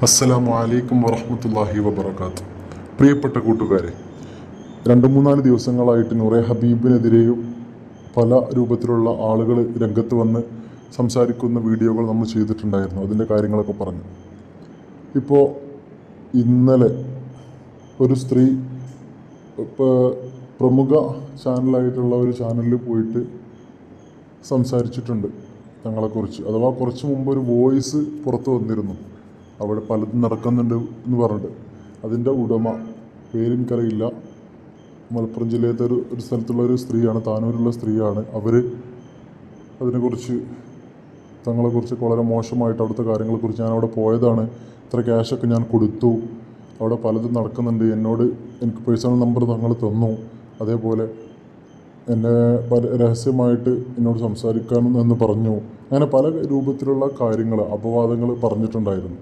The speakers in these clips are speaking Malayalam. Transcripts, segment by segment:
അസ്സലാമു അലൈക്കും വറഹ്മത്തുള്ളാഹി വബറകാത്ത്. പ്രിയപ്പെട്ട കൂട്ടുകാരെ, 2-3 ദിവസങ്ങളായിട്ട് നൂറെ ഹബീബിനെതിരെയും പല രൂപത്തിലുള്ള ആളുകൾ രംഗത്ത് വന്ന് സംസാരിക്കുന്ന വീഡിയോകൾ നമ്മൾ ചെയ്തിട്ടുണ്ടായിരുന്നു. അതിൻ്റെ കാര്യങ്ങളൊക്കെ പറഞ്ഞു. ഇപ്പോൾ ഇന്നലെ ഒരു സ്ത്രീ പ്രമുഖ ചാനലായിട്ടുള്ള ഒരു ചാനലിൽ പോയിട്ട് സംസാരിച്ചിട്ടുണ്ട് തങ്ങളെക്കുറിച്ച്. അഥവാ കുറച്ച് മുമ്പ് ഒരു വോയിസ് പുറത്തു വന്നിരുന്നു. അവിടെ പലതും നടക്കുന്നുണ്ട് എന്ന് പറഞ്ഞിട്ട് അതിൻ്റെ ഉടമ പേരെനിക്കറിയില്ല, മലപ്പുറം ജില്ലയിലത്തെ ഒരു സ്ഥലത്തുള്ള ഒരു സ്ത്രീയാണ്, താനൂരുള്ള സ്ത്രീയാണ്. അവർ അതിനെക്കുറിച്ച് തങ്ങളെക്കുറിച്ച് വളരെ മോശമായിട്ട് അവിടുത്തെ കാര്യങ്ങളെക്കുറിച്ച്, ഞാൻ അവിടെ പോയതാണ്, ഇത്ര ക്യാഷൊക്കെ ഞാൻ കൊടുത്തു, അവിടെ പലതും നടക്കുന്നുണ്ട്, എനിക്ക് പേഴ്സണൽ നമ്പർ തങ്ങൾ തന്നു, അതേപോലെ എന്നെ രഹസ്യമായിട്ട് എന്നോട് സംസാരിക്കാനും എന്ന് പറഞ്ഞു. അങ്ങനെ പല രൂപത്തിലുള്ള കാര്യങ്ങൾ, അപവാദങ്ങൾ പറഞ്ഞിട്ടുണ്ടായിരുന്നു.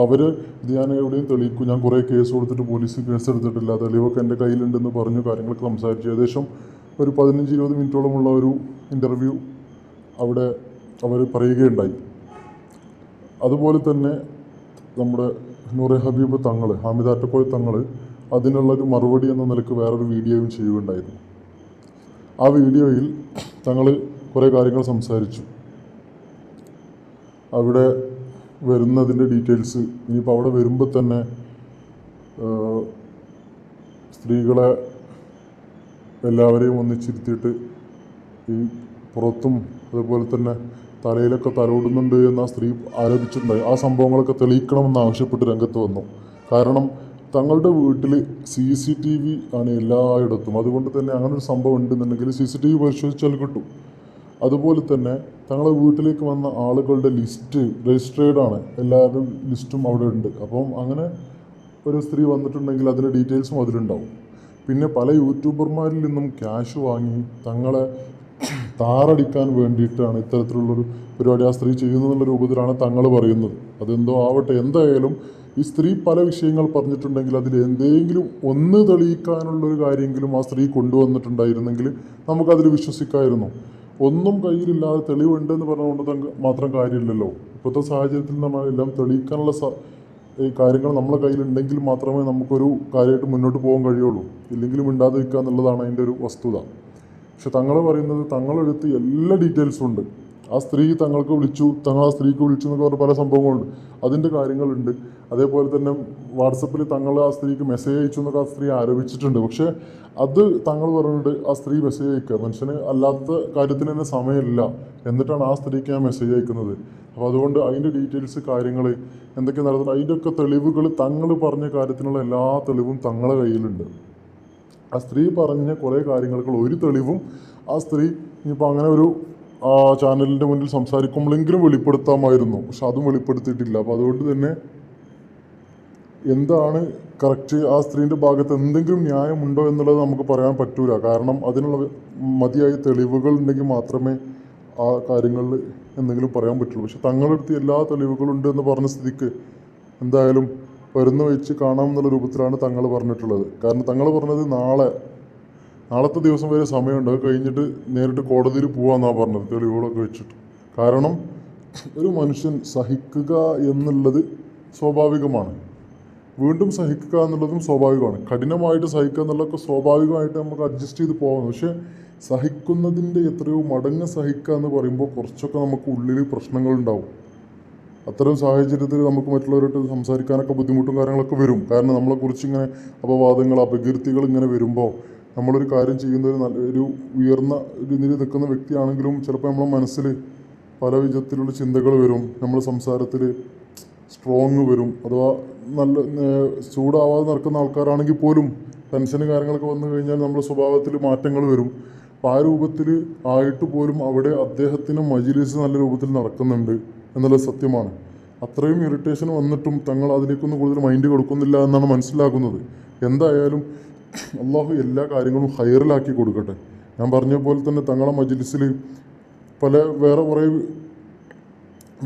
അപ്പോൾ ഇത് ഞാൻ എവിടെയും തെളിയിക്കും, ഞാൻ കുറേ കേസ് കൊടുത്തിട്ട് പോലീസ് കേസ് എടുത്തിട്ടില്ല, തെളിവൊക്കെ എൻ്റെ കയ്യിലുണ്ടെന്ന് പറഞ്ഞു കാര്യങ്ങളൊക്കെ സംസാരിച്ചു. ഏകദേശം ഒരു 15-20 മിനിറ്റോളമുള്ള ഒരു ഇൻ്റർവ്യൂ അവിടെ അവർ പറയുകയുണ്ടായി. അതുപോലെ തന്നെ നമ്മുടെ നൂറെ ഹബീബ് തങ്ങൾ, ഹാമിദ് ആറ്റക്കോയ തങ്ങൾ അതിനുള്ളൊരു മറുപടി എന്ന നിലക്ക് വേറൊരു വീഡിയോയും ചെയ്യുകയുണ്ടായിരുന്നു. ആ വീഡിയോയിൽ തങ്ങൾ കുറേ കാര്യങ്ങൾ സംസാരിച്ചു. അവിടെ വരുന്നതിൻ്റെ ഡീറ്റെയിൽസ്, ഇനിയിപ്പോൾ അവിടെ വരുമ്പോൾ തന്നെ സ്ത്രീകളെ എല്ലാവരെയും ഒന്നിച്ചിരുത്തിയിട്ട് ഈ പുറത്തും അതുപോലെ തന്നെ തലയിലൊക്കെ തലോടുന്നുണ്ട് എന്ന് ആ സ്ത്രീ ആരോപിച്ചിട്ടുണ്ടായി. ആ സംഭവങ്ങളൊക്കെ തെളിയിക്കണമെന്ന് ആവശ്യപ്പെട്ട് രംഗത്ത് വന്നു. കാരണം തങ്ങളുടെ വീട്ടിൽ CCTV ആണ് എല്ലായിടത്തും. അതുകൊണ്ട് തന്നെ അങ്ങനെ ഒരു സംഭവം ഉണ്ടെന്നുണ്ടെങ്കിൽ CCTV പരിശോധിച്ചാൽ കിട്ടും. അതുപോലെ തന്നെ തങ്ങളുടെ വീട്ടിലേക്ക് വന്ന ആളുകളുടെ ലിസ്റ്റ് രജിസ്റ്റേർഡ് ആണ്, എല്ലാവരും ലിസ്റ്റും അവിടെ ഉണ്ട്. അപ്പം അങ്ങനെ ഒരു സ്ത്രീ വന്നിട്ടുണ്ടെങ്കിൽ അതിൻ്റെ ഡീറ്റെയിൽസും അതിലുണ്ടാവും. പിന്നെ പല യൂട്യൂബർമാരിൽ നിന്നും ക്യാഷ് വാങ്ങി തങ്ങളെ താറടിക്കാൻ വേണ്ടിയിട്ടാണ് ഇത്തരത്തിലുള്ളൊരു പരിപാടി ആ സ്ത്രീ ചെയ്യുന്നതെന്നുള്ള രൂപത്തിലാണ് തങ്ങൾ പറയുന്നത്. അതെന്തോ ആവട്ടെ, എന്തായാലും ഈ സ്ത്രീ പല വിഷയങ്ങൾ പറഞ്ഞിട്ടുണ്ടെങ്കിൽ അതിൽ എന്തെങ്കിലും ഒന്ന് തെളിയിക്കാനുള്ളൊരു കാര്യമെങ്കിലും ആ സ്ത്രീ കൊണ്ടുവന്നിട്ടുണ്ടായിരുന്നെങ്കിൽ നമുക്കതിൽ വിശ്വസിക്കാമായിരുന്നു. ഒന്നും കയ്യിലില്ലാതെ തെളിവുണ്ടെന്ന് പറഞ്ഞുകൊണ്ട് മാത്രം കാര്യമില്ലല്ലോ. ഇപ്പോഴത്തെ സാഹചര്യത്തിൽ നമ്മൾ എല്ലാം തെളിയിക്കാനുള്ള ഈ കാര്യങ്ങൾ നമ്മളെ കയ്യിലുണ്ടെങ്കിൽ മാത്രമേ നമുക്കൊരു കാര്യമായിട്ട് മുന്നോട്ട് പോകാൻ കഴിയുള്ളൂ. ഇല്ലെങ്കിലും മിണ്ടാതിരിക്കുക എന്നുള്ളതാണ് അതിൻ്റെ ഒരു വസ്തുത. പക്ഷെ തങ്ങൾ പറയുന്നത് തങ്ങളെടുത്ത് എല്ലാ ഡീറ്റെയിൽസും ഉണ്ട്. ആ സ്ത്രീ തങ്ങൾക്ക് വിളിച്ചു, തങ്ങൾ ആ സ്ത്രീക്ക് വിളിച്ചു എന്നൊക്കെ പറഞ്ഞ പല സംഭവങ്ങളുണ്ട്, അതിൻ്റെ കാര്യങ്ങളുണ്ട്. അതേപോലെ തന്നെ വാട്സപ്പിൽ തങ്ങൾ ആ സ്ത്രീക്ക് മെസ്സേജ് അയച്ചു എന്നൊക്കെ ആ സ്ത്രീ ആരോപിച്ചിട്ടുണ്ട്. പക്ഷേ അത് തങ്ങൾ പറഞ്ഞിട്ട് ആ സ്ത്രീ മെസ്സേജ് അയക്കുക, മനുഷ്യന് അല്ലാത്ത കാര്യത്തിന് തന്നെ സമയമില്ല, എന്നിട്ടാണ് ആ സ്ത്രീക്ക് ഞാൻ മെസ്സേജ് അയക്കുന്നത്. അപ്പോൾ അതുകൊണ്ട് അതിൻ്റെ ഡീറ്റെയിൽസ് കാര്യങ്ങൾ എന്തൊക്കെ നടത്തുന്നത്, അതിൻ്റെയൊക്കെ തെളിവുകൾ തങ്ങൾ പറഞ്ഞ കാര്യത്തിനുള്ള എല്ലാ തെളിവും തങ്ങളെ കയ്യിലുണ്ട്. ആ സ്ത്രീ പറഞ്ഞ കുറേ കാര്യങ്ങൾക്ക് ഒരു തെളിവും ആ സ്ത്രീ ഇനിയിപ്പോൾ അങ്ങനെ ഒരു ചാനലിൻ്റെ മുന്നിൽ സംസാരിക്കുമ്പോഴെങ്കിലും വെളിപ്പെടുത്താമായിരുന്നു. പക്ഷെ അതും വെളിപ്പെടുത്തിയിട്ടില്ല. അപ്പോൾ അതുകൊണ്ട് തന്നെ എന്താണ് കറക്റ്റ്, ആ സ്ത്രീൻ്റെ ഭാഗത്ത് എന്തെങ്കിലും ന്യായമുണ്ടോ എന്നുള്ളത് നമുക്ക് പറയാൻ പറ്റൂല. കാരണം അതിനുള്ള മതിയായ തെളിവുകൾ ഉണ്ടെങ്കിൽ മാത്രമേ ആ കാര്യങ്ങളിൽ എന്തെങ്കിലും പറയാൻ പറ്റുള്ളൂ. പക്ഷെ തങ്ങളെടുത്ത് എല്ലാ തെളിവുകളും ഉണ്ട് എന്ന് പറഞ്ഞ സ്ഥിതിക്ക് എന്തായാലും വരുന്ന വെച്ച് കാണാമെന്നുള്ള രൂപത്തിലാണ് തങ്ങൾ പറഞ്ഞിട്ടുള്ളത്. കാരണം തങ്ങൾ പറഞ്ഞത് നാളത്തെ ദിവസം വരെ സമയമുണ്ട്, അത് കഴിഞ്ഞിട്ട് നേരിട്ട് കോടതിയിൽ പോകാമെന്നാണ് പറഞ്ഞത്, തെളിവുകളൊക്കെ വെച്ചിട്ട്. കാരണം ഒരു മനുഷ്യൻ സഹിക്കുക എന്നുള്ളത് സ്വാഭാവികമാണ്, വീണ്ടും സഹിക്കുക എന്നുള്ളതും സ്വാഭാവികമാണ്. കഠിനമായിട്ട് സഹിക്കുക എന്നുള്ളതൊക്കെ സ്വാഭാവികമായിട്ട് നമുക്ക് അഡ്ജസ്റ്റ് ചെയ്ത് പോകാം. പക്ഷേ സഹിക്കുന്നതിൻ്റെ എത്രയോ മടങ്ങ് സഹിക്കുക എന്ന് പറയുമ്പോൾ കുറച്ചൊക്കെ നമുക്ക് ഉള്ളിൽ പ്രശ്നങ്ങളുണ്ടാവും. അത്തരം സാഹചര്യത്തിൽ നമുക്ക് മറ്റുള്ളവരായിട്ട് സംസാരിക്കാനൊക്കെ ബുദ്ധിമുട്ടും കാര്യങ്ങളൊക്കെ വരും. കാരണം നമ്മളെക്കുറിച്ച് ഇങ്ങനെ അപവാദങ്ങൾ, അപകീർത്തികൾ ഇങ്ങനെ വരുമ്പോൾ നമ്മളൊരു കാര്യം ചെയ്യുന്ന ഒരു ഉയർന്ന ഒരു നില നിൽക്കുന്ന വ്യക്തിയാണെങ്കിലും ചിലപ്പോൾ നമ്മളെ മനസ്സിൽ പല വിധത്തിലുള്ള ചിന്തകൾ വരും, നമ്മുടെ സംസാരത്തിൽ സ്ട്രോങ് വരും. അഥവാ നല്ല ചൂടാവാതെ നടക്കുന്ന ആൾക്കാരാണെങ്കിൽ പോലും ടെൻഷനും കാര്യങ്ങളൊക്കെ വന്നു കഴിഞ്ഞാൽ നമ്മുടെ സ്വഭാവത്തിൽ മാറ്റങ്ങൾ വരും. അപ്പോൾ ആ രൂപത്തിൽ ആയിട്ട് പോലും അവിടെ അദ്ദേഹത്തിന് മജ്‌ലിസ് നല്ല രൂപത്തിൽ നടക്കുന്നുണ്ട് എന്നുള്ളത് സത്യമാണ്. അത്രയും ഇറിറ്റേഷൻ വന്നിട്ടും തങ്ങൾ അതിലേക്കൊന്നും കൂടുതൽ മൈൻഡ് കൊടുക്കുന്നില്ല എന്നാണ് മനസ്സിലാക്കുന്നത്. എന്തായാലും അള്ളാഹു എല്ലാ കാര്യങ്ങളും ഹൈറിലാക്കി കൊടുക്കട്ടെ. ഞാൻ പറഞ്ഞ പോലെ തന്നെ തങ്ങളെ മജ്‌ലിസിൽ വേറെ കുറേ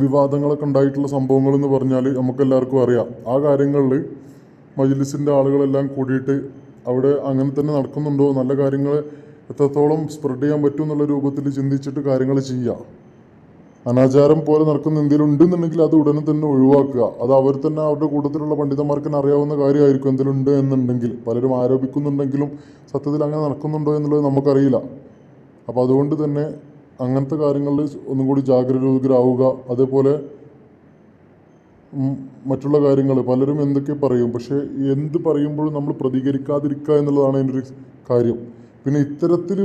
വിവാദങ്ങളൊക്കെ ഉണ്ടായിട്ടുള്ള സംഭവങ്ങളെന്ന് പറഞ്ഞാൽ നമുക്കെല്ലാവർക്കും അറിയാം. ആ കാര്യങ്ങളിൽ മജ്‌ലിസിൻ്റെ ആളുകളെല്ലാം കൂടിയിട്ട് അവിടെ അങ്ങനെ തന്നെ നടക്കുന്നുണ്ടോ, നല്ല കാര്യങ്ങൾ എത്രത്തോളം സ്പ്രെഡ് ചെയ്യാൻ പറ്റും എന്നുള്ള രൂപത്തിൽ ചിന്തിച്ചിട്ട് കാര്യങ്ങൾ ചെയ്യുക. അനാചാരം പോലെ നടക്കുന്ന എന്തെങ്കിലും ഉണ്ടെന്നുണ്ടെങ്കിൽ അത് ഉടനെ തന്നെ ഒഴിവാക്കുക. അത് അവർ തന്നെ അവരുടെ കൂട്ടത്തിലുള്ള പണ്ഡിതന്മാർക്ക് തന്നെ അറിയാവുന്ന കാര്യമായിരിക്കും എന്തെങ്കിലും ഉണ്ട് എന്നുണ്ടെങ്കിൽ. പലരും ആരോപിക്കുന്നുണ്ടെങ്കിലും സത്യത്തിൽ അങ്ങനെ നടക്കുന്നുണ്ടോ എന്നുള്ളത് നമുക്കറിയില്ല. അപ്പോൾ അതുകൊണ്ട് തന്നെ അങ്ങനത്തെ കാര്യങ്ങളിൽ ഒന്നും കൂടി ജാഗരൂകരാവുക. അതേപോലെ മറ്റുള്ള കാര്യങ്ങൾ പലരും എന്തൊക്കെ പറയും, പക്ഷേ എന്ത് പറയുമ്പോഴും നമ്മൾ പ്രതികരിക്കാതിരിക്കുക എന്നുള്ളതാണ് അതിൻ്റെ ഒരു കാര്യം. പിന്നെ ഇത്തരത്തിൽ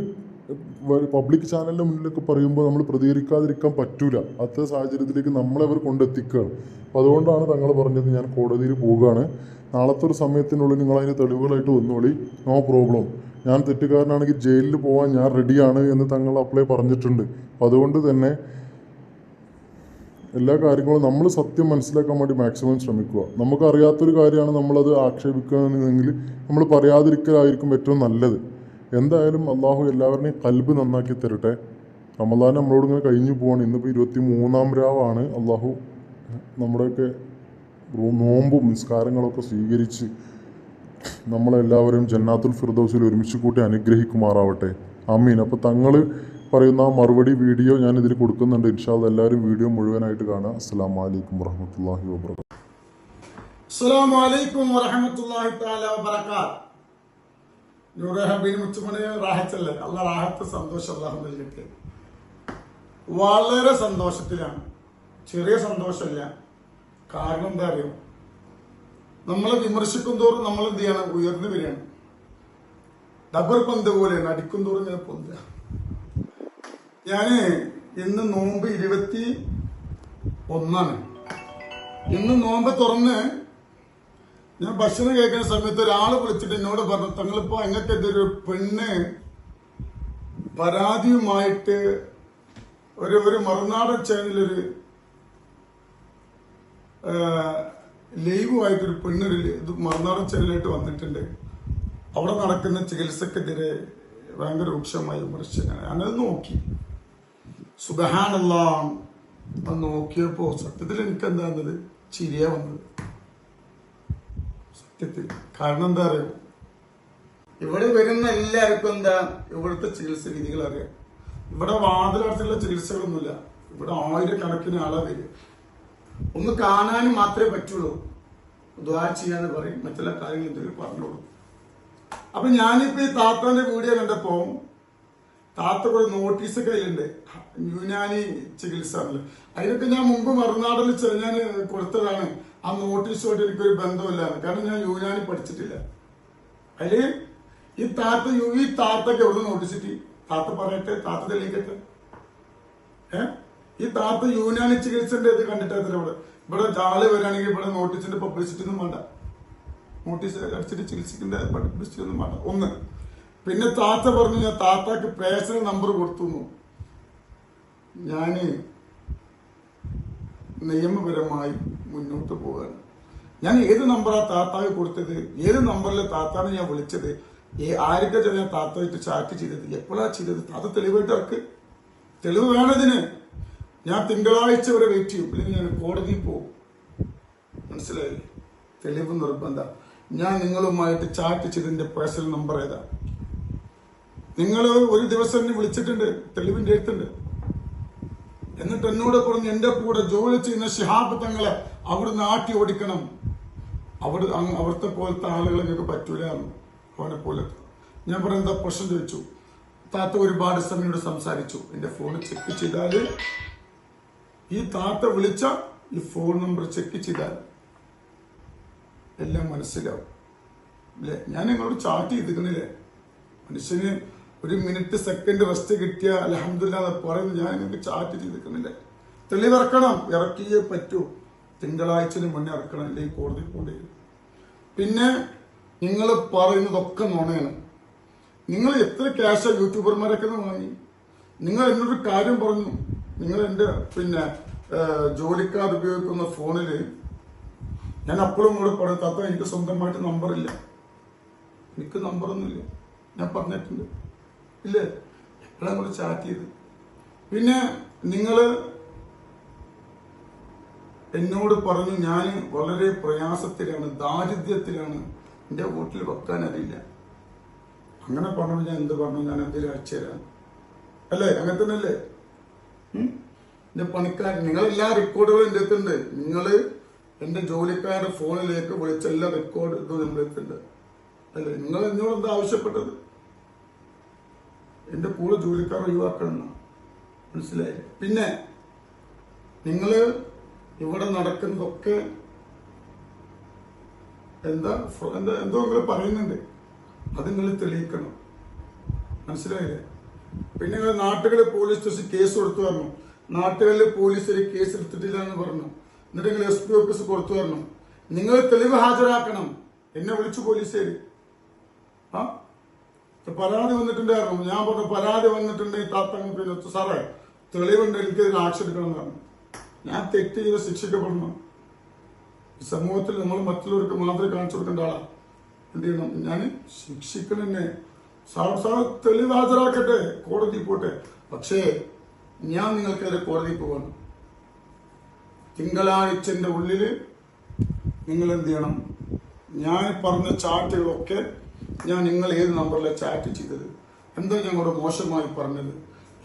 പബ്ലിക് ചാനലിൻ്റെ മുന്നിലൊക്കെ പറയുമ്പോൾ നമ്മൾ പ്രതികരിക്കാതിരിക്കാൻ പറ്റൂല. അത്തരം സാഹചര്യത്തിലേക്ക് നമ്മളെ കൊണ്ടെത്തിക്കുകയാണ്. അപ്പോൾ അതുകൊണ്ടാണ് തങ്ങൾ പറഞ്ഞത് ഞാൻ കോടതിയിൽ പോവുകയാണ്, നാളത്തെ ഒരു സമയത്തിനുള്ളിൽ നിങ്ങൾ അതിന് തെളിവുകളായിട്ട് വന്നോളി, നോ പ്രോബ്ലം, ഞാൻ തെറ്റുകാരനാണെങ്കിൽ ജയിലിൽ പോകാൻ ഞാൻ റെഡിയാണ് എന്ന് തങ്ങൾ അപ്ലൈ പറഞ്ഞിട്ടുണ്ട്. അപ്പോൾ അതുകൊണ്ട് തന്നെ എല്ലാ കാര്യങ്ങളും നമ്മൾ സത്യം മനസ്സിലാക്കാൻ വേണ്ടി മാക്സിമം ശ്രമിക്കുക. നമുക്കറിയാത്തൊരു കാര്യമാണ് നമ്മളത് ആക്ഷേപിക്കുകയാണെങ്കിൽ നമ്മൾ പറയാതിരിക്കലായിരിക്കും ഏറ്റവും നല്ലത്. എന്തായാലും അള്ളാഹു എല്ലാവരുടെയും കൽബ് നന്നാക്കി തരട്ടെ. റമദാൻ നമ്മളോട് ഇങ്ങനെ കഴിഞ്ഞു പോവാണ്. ഇന്നിപ്പോൾ 23-ാം രാവാണ്. അള്ളാഹു നമ്മുടെയൊക്കെ നോമ്പും നിസ്കാരങ്ങളൊക്കെ സ്വീകരിച്ച് നമ്മളെല്ലാവരും ജന്നാത്തുൽ ഫിർദൗസിൽ ഒരുമിച്ച് കൂട്ടി അനുഗ്രഹിക്കുമാറാവട്ടെ. ആമീൻ. അപ്പോൾ തങ്ങൾ പറയുന്ന മറുപടി വീഡിയോ ഞാൻ ഇതിൽ കൊടുക്കുന്നുണ്ട്. ഇൻഷാ അല്ലാഹ് എല്ലാവരും വീഡിയോ മുഴുവനായിട്ട് കാണുക. അസ്സലാമു അലൈക്കും വറഹ്മത്തുള്ളാഹി വബറകാതുഹു. അസ്സലാമു അലൈക്കും വറഹ്മത്തുള്ളാഹി തആല വബറകാതുഹു. നൂറഹബീൻ മുച്ചുമണി റാഹത്തല്ലേ? അല്ലാഹ് റാഹത്ത് സന്തോഷം അല്ലാഹു നൽകട്ടെ. വളരെ സന്തോഷത്തിലാണ്. ചെറിയ സന്തോഷമല്ല. കാരണം എന്താ അറിയോ, നമ്മളെ വിമർശിക്കും തോറും നമ്മൾ എന്ത് ചെയ്യണം? ഉയർന്നു വരികയാണ്. ഡബർ പന്ത് പോലെയാണ്, അടിക്കും തോറും ഞാൻ പൊന്തുക. ഞാന് ഇന്ന് നോമ്പ് 21. ഇന്ന് നോമ്പ് തുറന്ന് ഞാൻ ഭക്ഷണം കഴിക്കുന്ന സമയത്ത് ഒരാൾ വിളിച്ചിട്ട് എന്നോട് പറഞ്ഞു, തങ്ങളിപ്പോ എങ്ങനത്തെ പെണ്ണ് പരാതിയുമായിട്ട് ഒരു മറുനാടൻ ചാനലൊരു ലൈവുമായിട്ടൊരു പെണ്ണൊരു മറുനാടൻ ചാനലായിട്ട് വന്നിട്ടുണ്ട്. അവിടെ നടക്കുന്ന ചികിത്സക്കെതിരെ ഭയങ്കര രൂക്ഷമായ വിമർശനമാണ്. ഞാനത് നോക്കി. സുബ്ഹാനല്ലാഹ്, അത് നോക്കിയപ്പോ സത്യത്തിൽ എനിക്ക് എന്താ വന്നത്? ചിരിയാ വന്നത് സത്യത്തിൽ. കാരണം എന്താ അറിയോ, ഇവിടെ വരുന്ന എല്ലാവർക്കും എന്താ ഇവിടുത്തെ ചികിത്സ രീതികൾ അറിയാം. ഇവിടെ വാതിലടച്ചുള്ള ചികിത്സകളൊന്നുമില്ല. ഇവിടെ ആയിരക്കണക്കിന് ആളാ വരും. ഒന്ന് കാണാനും മാത്രമേ പറ്റുള്ളൂ. ദ്വാ ചെയ്യാന്ന് പറയും, മറ്റുള്ള കാര്യങ്ങൾ എന്തെങ്കിലും പറഞ്ഞോളൂ. അപ്പൊ ഞാനിപ്പോ ഈ താത്താന്റെ വീഡിയോ കണ്ടപ്പോ താത്ത ഒരു നോട്ടീസ് കയ്യിലുണ്ട്, യുനാനി ചികിത്സ. അതിനൊക്കെ ഞാൻ മുമ്പ് മറുനാടിൽ ഞാൻ കൊടുത്തതാണ്. ആ നോട്ടീസുമായിട്ട് എനിക്കൊരു ബന്ധമില്ലാന്ന്. കാരണം ഞാൻ യുനാനി പഠിച്ചിട്ടില്ല. അതില് ഈ താത്തക്ക് എവിടെ നോട്ടീസ് കിട്ടി? താത്ത പറയട്ടെ, താത്ത തെളിയിക്കട്ടെ. ഈ താത്ത യുനാനി ചികിത്സന്റെ ഇത് കണ്ടിട്ടില്ല. ഇവിടെ ആള് വരികയാണെങ്കിൽ ഇവിടെ നോട്ടീസിന്റെ പബ്ലിസിറ്റി ഒന്നും വേണ്ട. നോട്ടീസ് അടിച്ചിട്ട് ചികിത്സിക്കേണ്ട പബ്ലിസിറ്റി ഒന്നും വേണ്ട. ഒന്ന്. പിന്നെ താത്ത പറഞ്ഞു, ഞാൻ താത്താക്ക് പേഴ്സണൽ നമ്പർ കൊടുത്തു. ഞാന് നിയമപരമായി മുന്നോട്ട് പോവുകയാണ്. ഞാൻ ഏത് നമ്പറാ താത്താക്ക് കൊടുത്തത്, ഏത് നമ്പറിലെ താത്താണ് ഞാൻ വിളിച്ചത്, ആരൊക്കെ ഞാൻ താത്തയായിട്ട് ചാറ്റ് ചെയ്തത്, എപ്പോഴാ ചെയ്തത്, താത്ത തെളിവായിട്ട് ഇറക്ക്. തെളിവ് വേണതിന്. ഞാൻ തിങ്കളാഴ്ച വരെ വെയിറ്റ് ചെയ്യും, അല്ലെങ്കിൽ ഞാൻ കോടതിയിൽ പോകും. മനസ്സിലായില്ലേ? തെളിവ് നിർബന്ധം. ഞാൻ നിങ്ങളുമായിട്ട് ചാറ്റ് ചെയ്തതിന്റെ പേഴ്സണൽ നമ്പർ ഏതാ? നിങ്ങൾ ഒരു ദിവസം എന്നെ വിളിച്ചിട്ടുണ്ട്, തെളിവിന്റെ എഴുത്തുണ്ട്. എന്നിട്ട് എന്നോട് പറഞ്ഞു, എന്റെ കൂടെ ജോലി ചെയ്യുന്ന ശിഹാബ് തങ്ങളെ അവിടുന്ന് ആട്ടി ഓടിക്കണം. അവിടുത്തെ പോലത്തെ ആളുകളെ നിങ്ങൾക്ക് പറ്റൂല. അവനെ പോലത്തെ. ഞാൻ പറഞ്ഞ എന്താ പ്രശ്നം ചോദിച്ചു. താത്ത ഒരുപാട് സമയം സംസാരിച്ചു. എന്റെ ഫോൺ ചെക്ക് ചെയ്താല്, ഈ താത്ത വിളിച്ച ഈ ഫോൺ നമ്പർ ചെക്ക് ചെയ്താൽ എല്ലാം മനസ്സിലാവും അല്ലെ? ഞാൻ നിങ്ങളോട് ചാറ്റ് ചെയ്തിരുന്നില്ലേ? മനുഷ്യന് ഒരു മിനിറ്റ് സെക്കൻഡ് റെസ്റ്റ് കിട്ടിയ അൽഹംദുലില്ലാഹ് പറയുന്നത് ഞാൻ നിങ്ങൾക്ക് ചാറ്റ് ചെയ്തിരിക്കുന്നില്ലേ? തെളിവിറക്കണം. ഇറക്കിയേ പറ്റൂ. തിങ്കളാഴ്ചന് മുന്നേ ഇറക്കണം, അല്ലെങ്കിൽ കോടതി പോകേണ്ടി വരും. പിന്നെ നിങ്ങൾ പറയുന്നതൊക്കെ നുണയാണ്. നിങ്ങൾ എത്ര ക്യാഷാ യൂട്യൂബർമാരൊക്കെ വാങ്ങി? നിങ്ങൾ എന്നോടൊരു കാര്യം പറഞ്ഞു. നിങ്ങൾ എന്റെ ജോലിക്കാർ ഉപയോഗിക്കുന്ന ഫോണില് ഞാൻ അപ്പോഴും കൂടെ പറഞ്ഞു, താത്ത എനിക്ക് സ്വന്തമായിട്ട് നമ്പറില്ല, എനിക്ക് നമ്പറൊന്നുമില്ല. ഞാൻ പറഞ്ഞിട്ടുണ്ട് ഇല്ലേ? എപ്പോഴും കൂടെ ചാറ്റ് ചെയ്ത്. പിന്നെ നിങ്ങള് എന്നോട് പറഞ്ഞു ഞാൻ വളരെ പ്രയാസത്തിലാണ്, ദാരിദ്ര്യത്തിലാണ്, എന്റെ വീട്ടിൽ വെക്കാൻ അറിയില്ല. അങ്ങനെ പറഞ്ഞു. ഞാൻ എന്ത് പറഞ്ഞു? ഞാൻ എന്തെങ്കിലും അയച്ചുതരാം അല്ലേ? അങ്ങനെ തന്നെ അല്ലേ? എന്റെ പണിക്കാരൻ, നിങ്ങളെല്ലാ റെക്കോർഡുകളും എന്റെ അടുത്തുണ്ട്. നിങ്ങള് എന്റെ ജോലിക്കാരുടെ ഫോണിലേക്ക് വിളിച്ച എല്ലാ റെക്കോർഡ് ഇതും നമ്മുടെ അടുത്തുണ്ട്. അല്ലേ, നിങ്ങൾ എന്നോട് എന്താ ആവശ്യപ്പെട്ടത്? എന്റെ കൂടെ ജോലിക്കാർ ഒഴിവാക്കണം, മനസ്സിലായില്ലേ? പിന്നെ നിങ്ങള് ഇവിടെ നടക്കുന്നതൊക്കെ എന്തോ നിങ്ങൾ പറയുന്നുണ്ട്, അത് നിങ്ങൾ തെളിയിക്കണം, മനസ്സിലായില്ലേ? പിന്നെ നിങ്ങൾ നാട്ടുകളിൽ പോലീസ് സ്റ്റേഷൻ കേസ് കൊടുത്തു പറഞ്ഞു. നാട്ടുകളിൽ പോലീസിൽ കേസ് എടുത്തിട്ടില്ല എന്ന് പറഞ്ഞു. എന്നിട്ട് നിങ്ങൾ SP ഓഫീസ് കൊടുത്തു പറഞ്ഞു. നിങ്ങൾ തെളിവ് ഹാജരാക്കണം. എന്നെ വിളിച്ചു പോലീസുകാര്. പരാതി വന്നിട്ടുണ്ടായിരുന്നു. ഞാൻ പറഞ്ഞു പരാതി വന്നിട്ടുണ്ട് പിന്നെ സാറേ തെളിവുണ്ട്, എനിക്കതിന് ആക്ഷൻ എടുക്കണം എന്ന് പറഞ്ഞു. ഞാൻ തെറ്റ് ചെയ്ത് ശിക്ഷിക്കപ്പെടണം. സമൂഹത്തിൽ നമ്മൾ മറ്റുള്ളവർക്ക് മാത്രമേ കാണിച്ചു കൊടുക്കേണ്ട ആളാ. എന്ത് ചെയ്യണം? ഞാൻ ശിക്ഷിക്കണെന്നെ. സാർ തെളിവ് ഹാജരാക്കട്ടെ, കോടതി പോട്ടെ. പക്ഷേ ഞാൻ നിങ്ങൾക്കെതിരെ കോടതി പോകണം. തിങ്കളാഴ്ചന്റെ ഉള്ളില് നിങ്ങൾ എന്ത് ചെയ്യണം? ഞാൻ പറഞ്ഞ ചാറ്റുകളൊക്കെ ഞാൻ നിങ്ങൾ ഏത് നമ്പറിലെ ചാറ്റ് ചെയ്തത്, എന്താ ഞങ്ങളോട് മോശമായി പറഞ്ഞത്,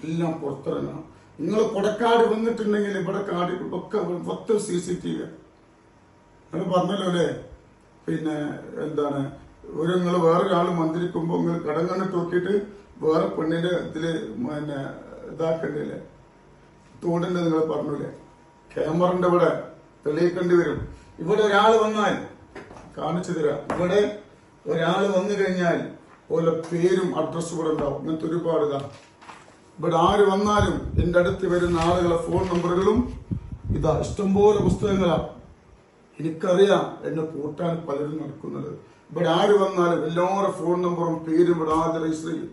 എല്ലാം പുറത്തിറങ്ങണം. നിങ്ങൾ കൊടക്കാട് വന്നിട്ടുണ്ടെങ്കിൽ ഇവിടെ കാടിലൊക്കെ മൊത്തം CCTV. നിങ്ങൾ പറഞ്ഞല്ലോ അല്ലേ, പിന്നെ എന്താണ് നിങ്ങൾ വേറൊരാൾ മന്ത്രിക്കുമ്പോ നിങ്ങൾ കടങ്ങനെ തൂക്കിയിട്ട് വേറെ പെണ്ണിന്റെ ഇതില് പിന്നെ ഇതാക്കണ്ടില്ലേ, തൂണ്ടിന്റെ നിങ്ങൾ പറഞ്ഞില്ലേ? ക്യാമറന്റെ ഇവിടെ തെളിയിക്കേണ്ടി വരും. ഇവിടെ ഒരാൾ വന്നാൽ കാണിച്ചു തരാം. ഇവിടെ ഒരാൾ വന്നു കഴിഞ്ഞാൽ ഓരോ പേരും അഡ്രസ്സും ഇവിടെ ഉണ്ടാവും. ഇങ്ങനത്തെ ഒരുപാട് ഇതാ. ഇവിടെ ആര് വന്നാലും എന്റെ അടുത്ത് വരുന്ന ആളുകളെ ഫോൺ നമ്പറുകളും ഇതാ ഇഷ്ടംപോലെ പുസ്തകങ്ങളാ. എനിക്കറിയാം എന്നെ കൂട്ടാൻ പലരും നടക്കുന്നത്. ഇവിടെ ആര് വന്നാലും എല്ലാവരുടെ ഫോൺ നമ്പറും പേരും ഇവിടെ ആദ്യം രജിസ്റ്റർ ചെയ്യും.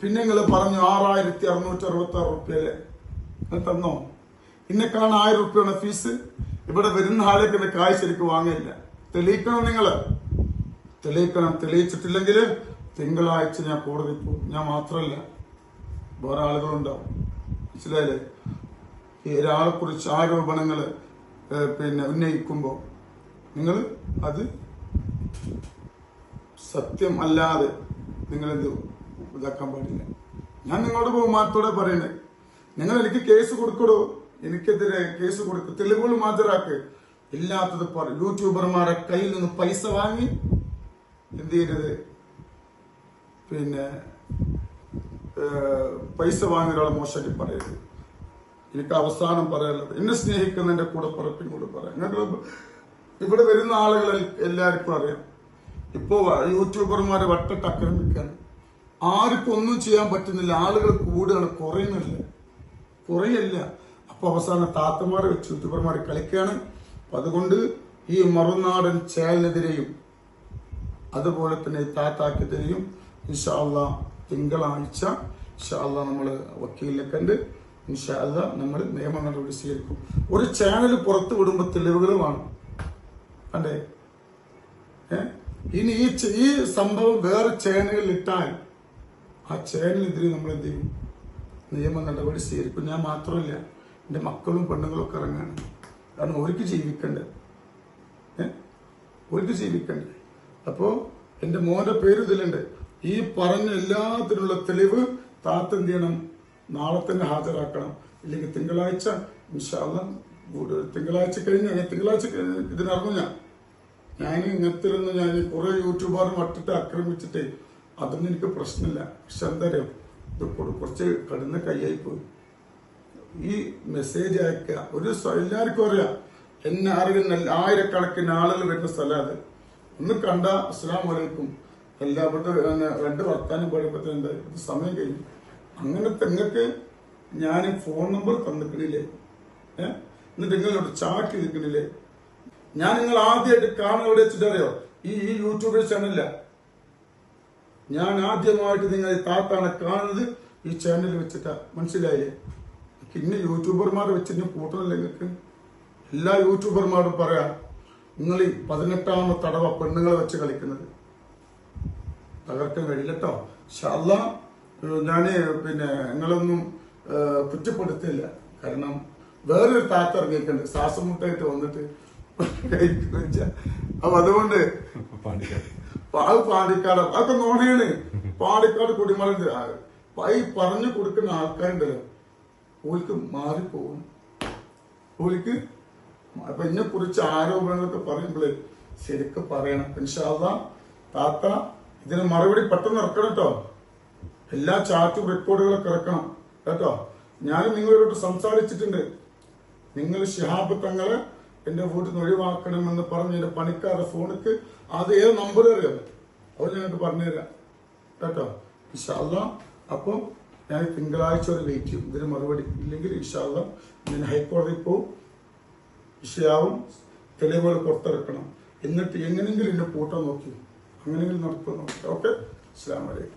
പിന്നെ നിങ്ങൾ പറഞ്ഞു 6666 റുപ്യല്ലേ തന്നോ? ഇന്നെ കാണാൻ 1000 റുപ്യാണ് ഫീസ്. ഇവിടെ വരുന്ന ആളേക്ക് എന്റെ കായ് ശരിക്കും വാങ്ങില്ല. തെളിയിക്കണം, നിങ്ങള് തെളിയിക്കണം. തെളിയിച്ചിട്ടില്ലെങ്കിൽ തിങ്കളാഴ്ച ഞാൻ കോടതി പോകും. ഞാൻ മാത്രമല്ല, വേറെ ആളുകളുണ്ടാവും, മനസ്സിലായില്ലേ? ഒരാളെ കുറിച്ച് ആരോപണങ്ങൾ പിന്നെ ഉന്നയിക്കുമ്പോ നിങ്ങൾ അത് സത്യം അല്ലാതെ നിങ്ങൾ എന്ത് ഇതാക്കാൻ പാടില്ല. ഞാൻ നിങ്ങളോട് ബഹുമാനത്തോടെ പറയണേ, നിങ്ങൾ എനിക്ക് കേസ് കൊടുക്കടോ, എനിക്കെതിരെ കേസ് കൊടുക്കും, തെളിവുകൾ ഹാജരാക്ക്. ഇല്ലാത്തത് യൂട്യൂബർമാരെ കയ്യിൽ നിന്ന് പൈസ വാങ്ങി എന്ത് ചെയ്യരുത്, പിന്നെ പൈസ വാങ്ങിയ ഒരാളെ മോശമായിട്ട് പറയരുത്. എനിക്ക് അവസാനം പറയാനുള്ളത്, എന്നെ സ്നേഹിക്കുന്ന എന്റെ കൂടെ പുറപ്പിനോട് പറയാം. ഞങ്ങൾ ഇവിടെ വരുന്ന ആളുകൾ എല്ലാവർക്കും അറിയാം. ഇപ്പോ യൂട്യൂബർമാരെ വട്ടിട്ട് ആക്രമിക്കാൻ ആർക്കും ഒന്നും ചെയ്യാൻ പറ്റുന്നില്ല. ആളുകൾ കൂടുകയാണ്, കുറയല്ല. അപ്പൊ അവസാനം താത്തമാരെ വെച്ച് യൂട്യൂബർമാരെ കളിക്കുകയാണ്. അപ്പൊ അതുകൊണ്ട് ഈ മറുനാടൻ ചാനലിനെതിരെയും അതുപോലെ തന്നെ താത്താക്കെതിരെയും ഇൻഷാ അല്ലാഹ് തിങ്കളാഴ്ച ഇൻഷാ അല്ലാഹ് നമ്മള് വക്കീലിനെ കണ്ട് ഇൻഷാ അല്ലാഹ് നമ്മൾ നിയമ നടപടി സ്വീകരിക്കും. ഒരു ചാനൽ പുറത്തു വിടുമ്പോൾ തെളിവുകൾ വേണം, അല്ലേ? ഇനി ഈ സംഭവം വേറെ ചാനലിൽ ഇട്ടാൽ ആ ചാനലിനെതിരെ നമ്മൾ എന്ത് ചെയ്യും? നിയമ നടപടി സ്വീകരിക്കും. ഞാൻ മാത്രമല്ല, എന്റെ മക്കളും പെണ്ണുങ്ങളും ഒക്കെ ഇറങ്ങാണ്. കാരണം അവർക്ക് ജീവിക്കണ്ടേ, അവർക്ക് ജീവിക്കണ്ടേ. അപ്പോ എന്റെ മോന്റെ പേര് ഇതിലുണ്ട്. ഈ പറഞ്ഞ എല്ലാത്തിനുള്ള തെളിവ് താത്ത എന്ത് ചെയ്യണം? നാളെ തന്നെ ഹാജരാക്കണം. ഇല്ലെങ്കിൽ തിങ്കളാഴ്ച ഇൻഷാ അല്ലാഹ് തിങ്കളാഴ്ച ഇതിനിറങ്ങും. ഞാൻ ഇങ്ങനത്തിലൊന്നും ഞാൻ കുറെ യൂട്യൂബർ മട്ടിട്ട് ആക്രമിച്ചിട്ട് അതൊന്നും എനിക്ക് പ്രശ്നമില്ല. പക്ഷെ എന്താ അറിയാം, ഇത് കുറച്ച് കടന്ന് കൈയായി പോയി. ഈ മെസ്സേജ് അയക്കുക എല്ലാവർക്കും അറിയാം. എന്നെ അറിയുന്ന ആയിരക്കണക്കിന് ആളുകൾ വരുന്ന സ്ഥലം അത്. ഒന്ന് കണ്ട അസ്സലാമു അലൈക്കും എല്ലാവരുടെ രണ്ട് വർത്താനം പറയുമ്പോഴത്തേ എന്താ സമയം കഴിഞ്ഞു. അങ്ങനത്തെ നിങ്ങൾക്ക് ഞാൻ ഫോൺ നമ്പർ തന്നിട്ടില്ലേ? എന്നിട്ട് നിങ്ങളോട് ചാറ്റ് ചെയ്തിട്ടില്ലേ? ഞാൻ നിങ്ങൾ ആദ്യമായിട്ട് കാണുന്നത് വെച്ചിട്ടറിയോ? ഈ യൂട്യൂബ് ചാനലില്ല. ഞാൻ ആദ്യമായിട്ട് നിങ്ങൾ താത്താണ് കാണുന്നത് ഈ ചാനൽ വെച്ചിട്ടാ, മനസ്സിലായില്ലേ? പിന്നെ യൂട്യൂബർമാരെ വെച്ചിട്ട് കൂട്ടണല്ലേ നിങ്ങൾക്ക്? എല്ലാ യൂട്യൂബർമാരും പറയാം, നിങ്ങൾ ഈ 18ാമത്തെ തടവ പെണ്ണുങ്ങളെ വെച്ച് കളിക്കുന്നത്. തകർക്കാൻ കഴിയില്ല കേട്ടോ. ഇൻഷാ അല്ലാഹ് ഞാന് പിന്നെ നിങ്ങളൊന്നും കുറ്റപ്പെടുത്തില്ല. കാരണം വേറൊരു താത്ത ഇറങ്ങിയിട്ടുണ്ട് ശ്വാസമുട്ടായിട്ട് വന്നിട്ട്. അപ്പൊ അതുകൊണ്ട് പാണ്ടിക്കാട് അതൊക്കെ നോണയാണ്. പാണ്ടിക്കാട് കുടിമലണ്ട് ഈ പറഞ്ഞു കൊടുക്കുന്ന ആൾക്കാരുണ്ടല്ലോ, ഓൽക്ക് മാറിപ്പോകും. ഓൽക്ക് അപ്പൊ ഇതിനെ കുറിച്ച് ആരോപണങ്ങളൊക്കെ പറയുമ്പോഴേ ശരിക്കും പറയണം. ഇൻഷാ അല്ലാഹ് താത്ത ഇതിന് മറുപടി പെട്ടെന്ന് ഇറക്കണം കേട്ടോ. എല്ലാ ചാറ്റും റെക്കോർഡുകളൊക്കെ ഇറക്കണം കേട്ടോ. ഞാൻ നിങ്ങളോട് സംസാരിച്ചിട്ടുണ്ട്. നിങ്ങൾ ശിഹാബ് തങ്ങളെ എന്റെ വീട്ടിൽ നിന്ന് ഒഴിവാക്കണമെന്ന് പറഞ്ഞ് എന്റെ പണിക്കാരുടെ ഫോണിക്ക് അത് ഏത് നമ്പർ അറിയാം അത് ഞങ്ങൾക്ക് പറഞ്ഞുതരാം കേട്ടോ. ഇൻഷാ അല്ലാഹ് അപ്പൊ ഞാൻ തിങ്കളാഴ്ച ഒരു വെയിറ്റ് ചെയ്യും ഇതിന് മറുപടി. ഇല്ലെങ്കിൽ ഇൻഷാ അല്ലാഹ് ഞാൻ ഹൈക്കോടതിയിൽ പോവും. വിഷയാവും, തെളിവുകൾ പുറത്തിറക്കണം. എന്നിട്ട് എങ്ങനെയെങ്കിലും എന്നെ പൂട്ടാൻ നോക്കി, അങ്ങനെയെങ്കിലും നടക്കുമെന്ന് നോക്കി. ഓക്കെ, അസ്സലാമു അലൈക്കും.